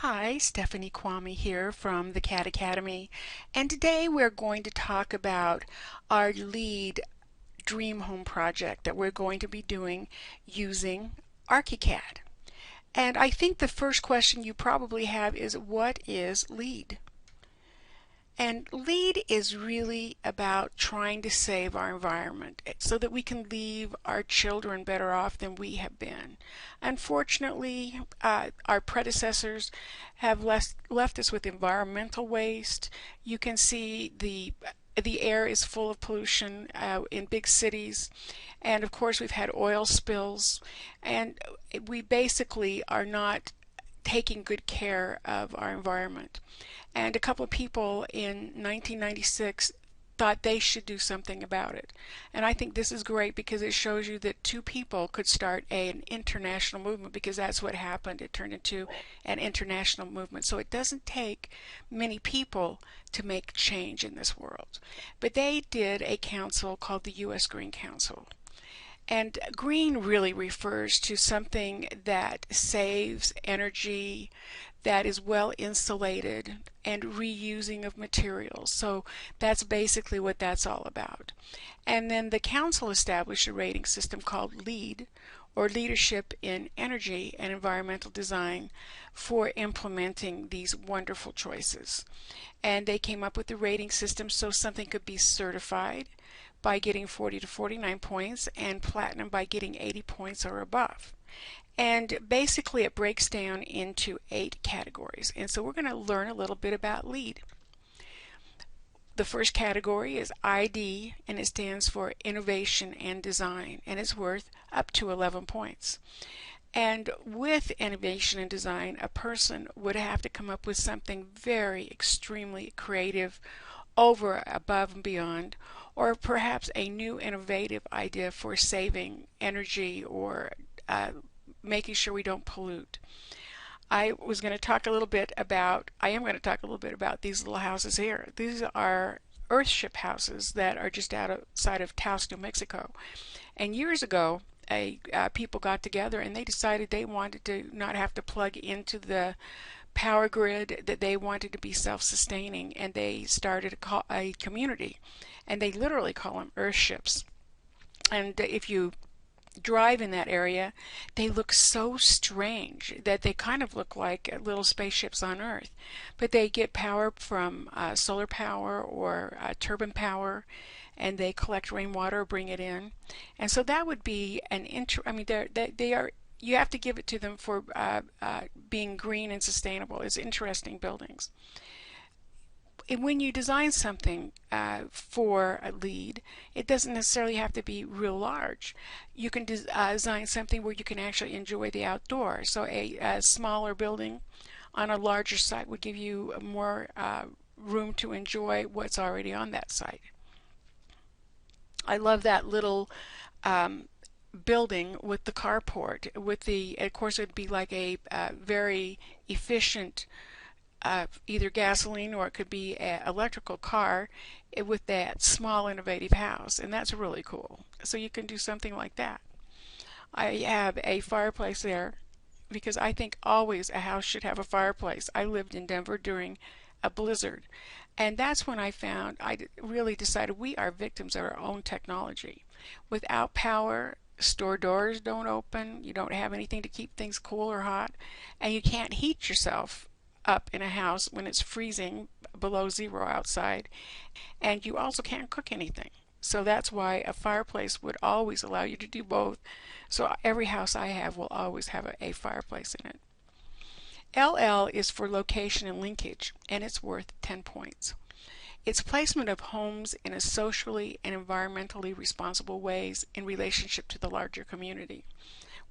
Hi, Stephanie Kwame here from the CAD Academy, and today we're going to talk about our LEED Dream Home project that we're going to be doing using ArchiCAD. And I think the first question you probably have is, what is LEED? And LEED is really about trying to save our environment so that we can leave our children better off than we have been. Unfortunately, our predecessors have left us with environmental waste. You can see the air is full of pollution in big cities, and of course we've had oil spills, and we basically are not taking good care of our environment. And a couple of people in 1996 thought they should do something about it. And I think this is great because it shows you that two people could start an international movement, because that's what happened. It turned into an international movement. So it doesn't take many people to make change in this world. But they did a council called the U.S. Green Council. And green really refers to something that saves energy, that is well insulated, and reusing of materials. So that's basically what that's all about. And then the council established a rating system called LEED, or Leadership in Energy and Environmental Design, for implementing these wonderful choices. And they came up with the rating system so something could be certified by getting 40 to 49 points, and platinum by getting 80 points or above. And basically it breaks down into 8 categories. And so we're going to learn a little bit about LEED. The first category is ID, and it stands for Innovation and Design, and it's worth up to 11 points. And with innovation and design, a person would have to come up with something very extremely creative, over, above, and beyond, or perhaps a new innovative idea for saving energy or making sure we don't pollute. I am going to talk a little bit about these little houses here. These are Earthship houses that are just outside of Taos, New Mexico. And years ago, people got together and they decided they wanted to not have to plug into the power grid, that they wanted to be self-sustaining, and they started a community, and they literally call them Earthships. And if you drive in that area, they look so strange that they kind of look like little spaceships on Earth. But they get power from solar power or turbine power, and they collect rainwater, bring it in. And so that would be they are, you have to give it to them for being green and sustainable. It's interesting buildings. And when you design something for a LEED, it doesn't necessarily have to be real large. You can design something where you can actually enjoy the outdoors. So a smaller building on a larger site would give you more room to enjoy what's already on that site. I love that little building with the carport. Of course, it would be like a very efficient either gasoline, or it could be an electrical car with that small innovative house, and that's really cool. So you can do something like that. I have a fireplace there because I think always a house should have a fireplace. I lived in Denver during a blizzard, and that's when I really decided we are victims of our own technology. Without power, store doors don't open, you don't have anything to keep things cool or hot, and you can't heat yourself up in a house when it's freezing below zero outside, and you also can't cook anything. So that's why a fireplace would always allow you to do both. So every house I have will always have a fireplace in it. LL is for location and linkage, and it's worth 10 points. It's placement of homes in a socially and environmentally responsible ways in relationship to the larger community.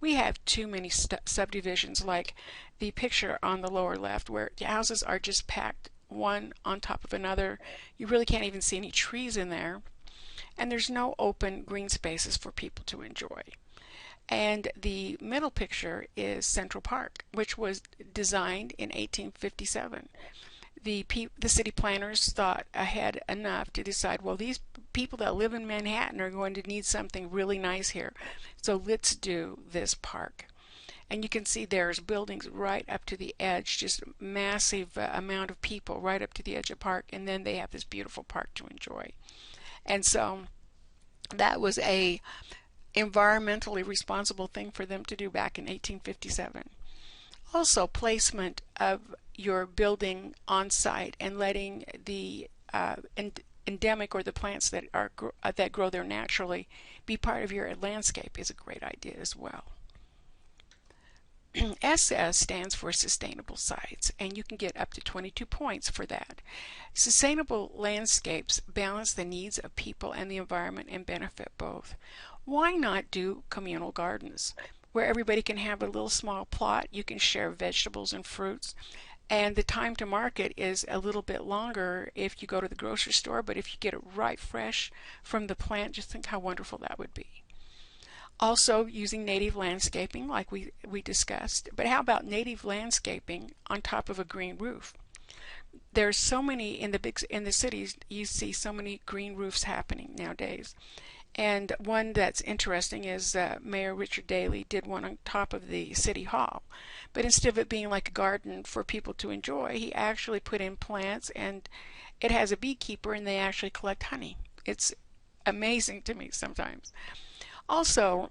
We have too many subdivisions, like the picture on the lower left, where the houses are just packed one on top of another. You really can't even see any trees in there, and there's no open green spaces for people to enjoy. And the middle picture is Central Park, which was designed in 1857. The city planners thought ahead enough to decide, well, these people that live in Manhattan are going to need something really nice here, so let's do this park. And you can see there's buildings right up to the edge, just massive amount of people right up to the edge of the park, and then they have this beautiful park to enjoy. And so that was a environmentally responsible thing for them to do back in 1857. Also, placement of your building on site and letting the endemic or the plants that are that grow there naturally be part of your landscape is a great idea as well. SS stands for sustainable sites, and you can get up to 22 points for that. Sustainable landscapes balance the needs of people and the environment and benefit both. Why not do communal gardens where everybody can have a little small plot? You can share vegetables and fruits, and the time to market is a little bit longer if you go to the grocery store, but if you get it right fresh from the plant, just think how wonderful that would be. Also using native landscaping like we discussed, but how about native landscaping on top of a green roof? There's so many in the cities, you see so many green roofs happening nowadays. And one that's interesting is Mayor Richard Daley did one on top of the City Hall. But instead of it being like a garden for people to enjoy, he actually put in plants, and it has a beekeeper, and they actually collect honey. It's amazing to me sometimes. Also,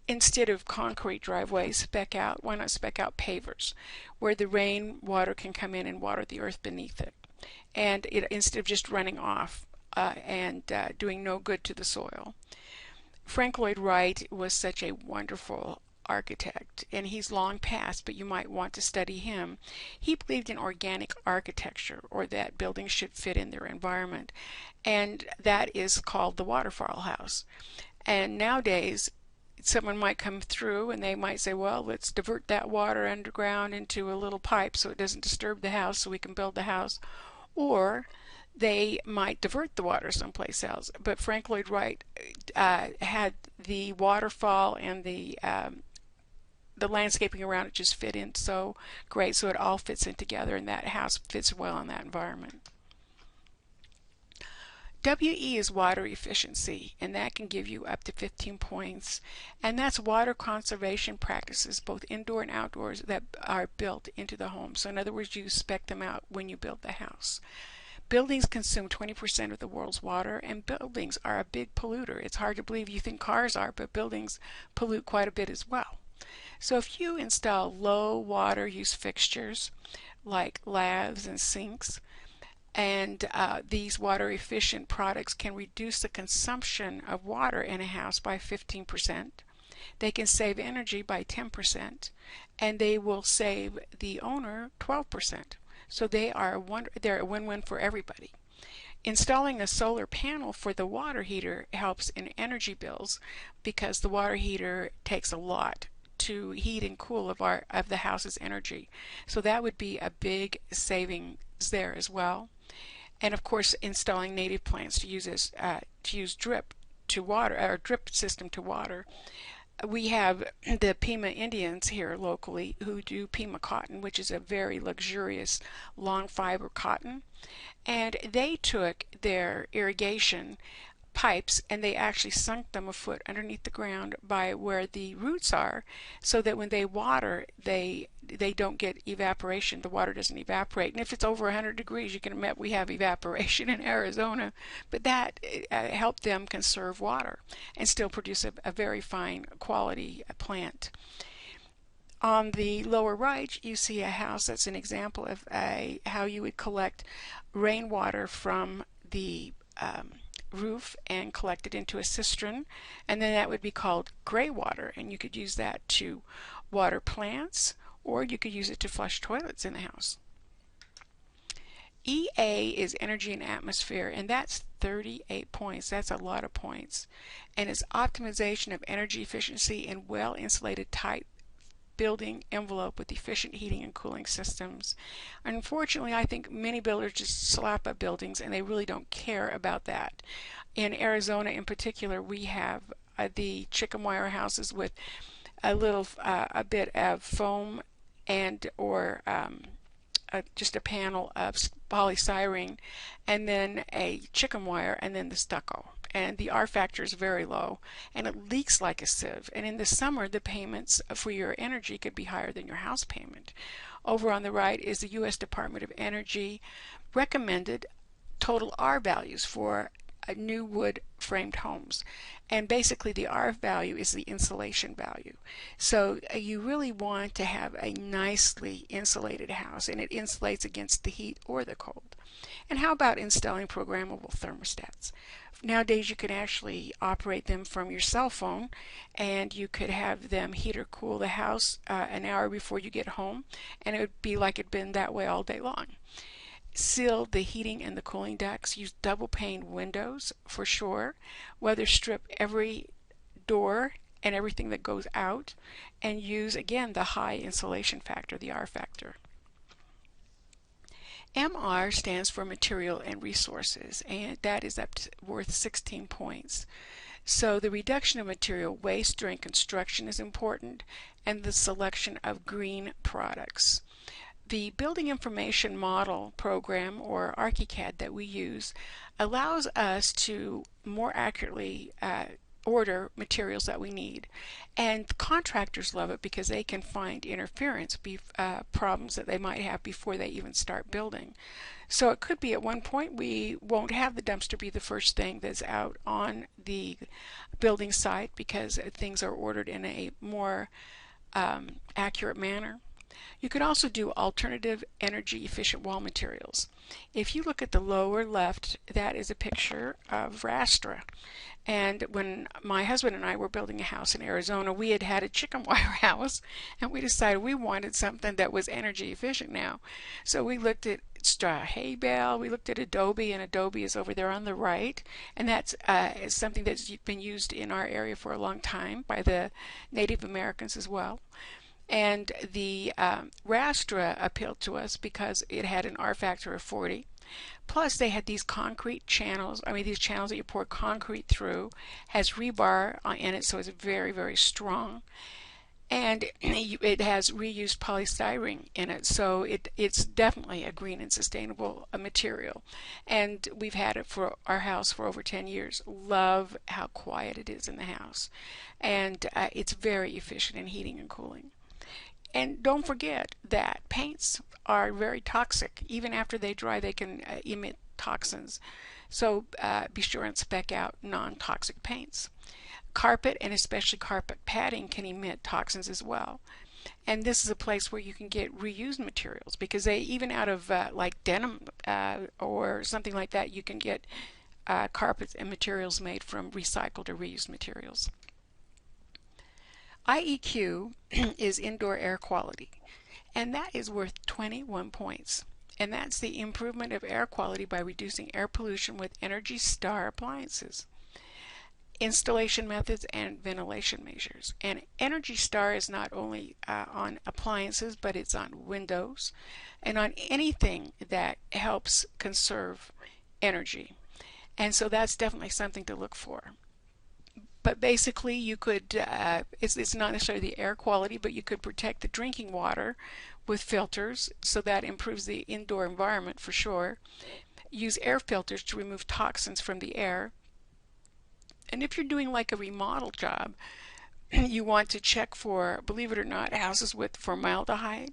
instead of concrete driveways, why not spec out pavers where the rain water can come in and water the earth beneath it, and instead of just running off and doing no good to the soil. Frank Lloyd Wright was such a wonderful architect, and he's long passed, but you might want to study him. He believed in organic architecture, or that buildings should fit in their environment, and that is called the waterfall house. And nowadays, someone might come through and they might say, well, let's divert that water underground into a little pipe so it doesn't disturb the house so we can build the house. Or they might divert the water someplace else. But Frank Lloyd Wright had the waterfall and the landscaping around it just fit in so great, so it all fits in together, and that house fits well in that environment. WE is water efficiency, and that can give you up to 15 points, and that's water conservation practices, both indoor and outdoors, that are built into the home. So in other words, you spec them out when you build the house. Buildings consume 20% of the world's water, and buildings are a big polluter. It's hard to believe, you think cars are, but buildings pollute quite a bit as well. So if you install low water use fixtures like lathes and sinks, and these water efficient products can reduce the consumption of water in a house by 15%. They can save energy by 10%, and they will save the owner 12%. So they're a win-win for everybody. Installing a solar panel for the water heater helps in energy bills because the water heater takes a lot to heat and cool of the house's energy. So that would be a big savings there as well. And of course, installing native plants to use drip to water, or drip system to water. We have the Pima Indians here locally who do Pima cotton, which is a very luxurious long fiber cotton, and they took their irrigation pipes and they actually sunk them a foot underneath the ground by where the roots are, so that when they water, they don't get evaporation. The water doesn't evaporate. And if it's over 100 degrees, you can admit we have evaporation in Arizona, but that helped them conserve water and still produce a very fine quality plant. On the lower right, you see a house that's an example of how you would collect rainwater from the roof and collect it into a cistern, and then that would be called gray water, and you could use that to water plants, or you could use it to flush toilets in the house. EA is energy and atmosphere, and that's 38 points. That's a lot of points. And it's optimization of energy efficiency in well-insulated tight building envelope with efficient heating and cooling systems. Unfortunately, I think many builders just slap up buildings and they really don't care about that. In Arizona in particular, we have the chicken wire houses with a bit of foam and or just a panel of polystyrene, and then a chicken wire, and then the stucco. and the R factor is very low, and it leaks like a sieve. And in the summer, the payments for your energy could be higher than your house payment. Over on the right is the U.S. Department of Energy recommended total R values for new wood framed homes. And basically the R value is the insulation value. So you really want to have a nicely insulated house, and it insulates against the heat or the cold. And how about installing programmable thermostats? Nowadays you can actually operate them from your cell phone, and you could have them heat or cool the house an hour before you get home, and it would be like it'd been that way all day long. Seal the heating and the cooling ducts. Use double pane windows for sure. Weather strip every door and everything that goes out, and use again the high insulation factor, the R factor. MR stands for material and resources, and that is worth 16 points. So the reduction of material waste during construction is important, and the selection of green products. The Building Information Model program, or ArchiCAD, that we use allows us to more accurately order materials that we need. And contractors love it because they can find interference problems that they might have before they even start building. So it could be at one point we won't have the dumpster be the first thing that's out on the building site because things are ordered in a more accurate manner. You could also do alternative energy efficient wall materials. If you look at the lower left, that is a picture of rastra. And when my husband and I were building a house in Arizona, we had had a chicken wire house, and we decided we wanted something that was energy efficient now. So we looked at straw hay bale, we looked at Adobe, and Adobe is over there on the right, and that's something that's been used in our area for a long time by the Native Americans as well. And the rastra appealed to us because it had an R factor of 40. Plus they had these concrete channels, these channels that you pour concrete through, has rebar in it, so it's very, very strong. And it has reused polystyrene in it, so it's definitely a green and sustainable material. And we've had it for our house for over 10 years. Love how quiet it is in the house. And it's very efficient in heating and cooling. And don't forget that paints are very toxic. Even after they dry, they can emit toxins. So be sure and spec out non-toxic paints. Carpet, and especially carpet padding, can emit toxins as well. And this is a place where you can get reused materials, because they, even out of like denim or something like that, you can get carpets and materials made from recycled or reused materials. IEQ is indoor air quality, and that is worth 21 points. And that's the improvement of air quality by reducing air pollution with Energy Star appliances, installation methods, and ventilation measures. And Energy Star is not only on appliances, but it's on windows and on anything that helps conserve energy. And so that's definitely something to look for. But basically you could, it's not necessarily the air quality, but you could protect the drinking water with filters, so that improves the indoor environment for sure. Use air filters to remove toxins from the air. And if you're doing like a remodel job, you want to check for, believe it or not, houses with formaldehyde,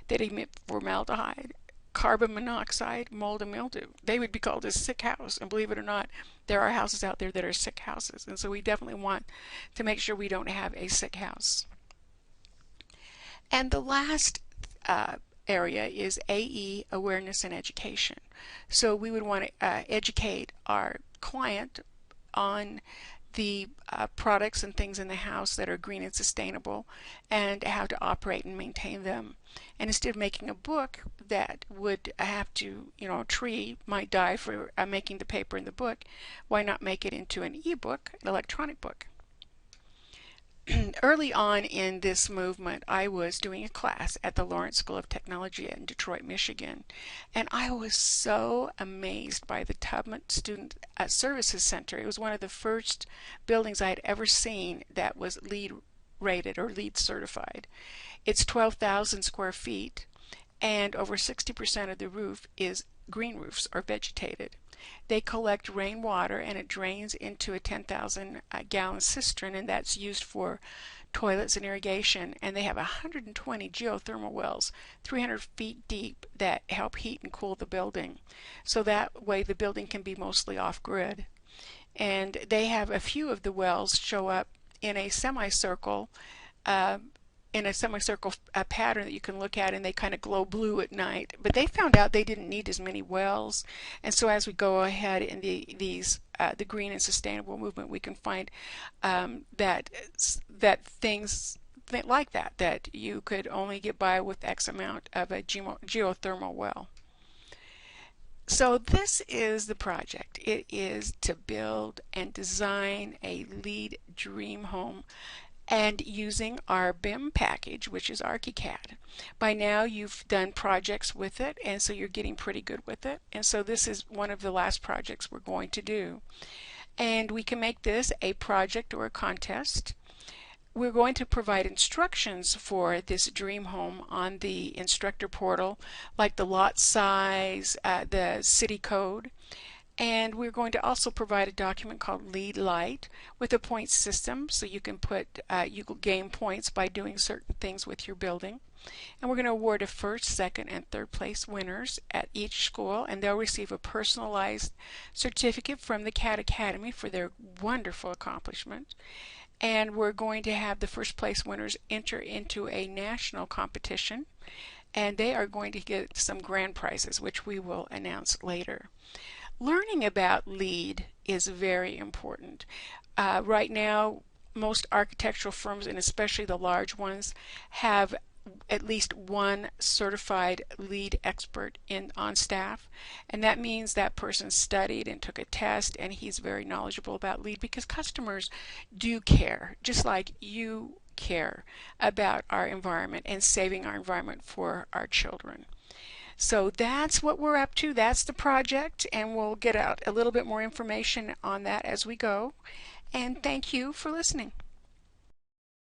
that emit formaldehyde, carbon monoxide, mold, and mildew. They would be called a sick house, and believe it or not, there are houses out there that are sick houses, and so we definitely want to make sure we don't have a sick house. And the last area is AE, awareness and education. So we would want to educate our client on the products and things in the house that are green and sustainable, and how to operate and maintain them. And instead of making a book that would have to, a tree might die for making the paper in the book, why not make it into an e-book, an electronic book? Early on in this movement, I was doing a class at the Lawrence School of Technology in Detroit, Michigan, and I was so amazed by the Tubman Student Services Center. It was one of the first buildings I had ever seen that was LEED rated or LEED certified. It's 12,000 square feet, and over 60% of the roof is green roofs or vegetated. They collect rainwater and it drains into a 10,000 gallon cistern, and that's used for toilets and irrigation. And they have 120 geothermal wells 300 feet deep that help heat and cool the building. So that way the building can be mostly off-grid. And they have a few of the wells show up in a semicircle uh, pattern that you can look at, and they kind of glow blue at night. But they found out they didn't need as many wells, and so as we go ahead in the green and sustainable movement, we can find that things like that you could only get by with X amount of a geothermal well. So this is the project. It is to build and design a LEED dream home, and using our BIM package, which is ArchiCAD. By now you've done projects with it, and so you're getting pretty good with it. And so this is one of the last projects we're going to do. And we can make this a project or a contest. We're going to provide instructions for this dream home on the instructor portal, like the lot size, the city code. And we're going to also provide a document called LEED Light with a point system, so you can you can gain points by doing certain things with your building. And we're going to award a first, second, and third place winners at each school, and they'll receive a personalized certificate from the CAD Academy for their wonderful accomplishment. And we're going to have the first place winners enter into a national competition, and they are going to get some grand prizes, which we will announce later. Learning about LEED is very important. Right now, most architectural firms, and especially the large ones, have at least one certified LEED expert on staff, and that means that person studied and took a test, and he's very knowledgeable about LEED, because customers do care, just like you care about our environment and saving our environment for our children. So that's what we're up to. That's the project, and we'll get out a little bit more information on that as we go. And thank you for listening.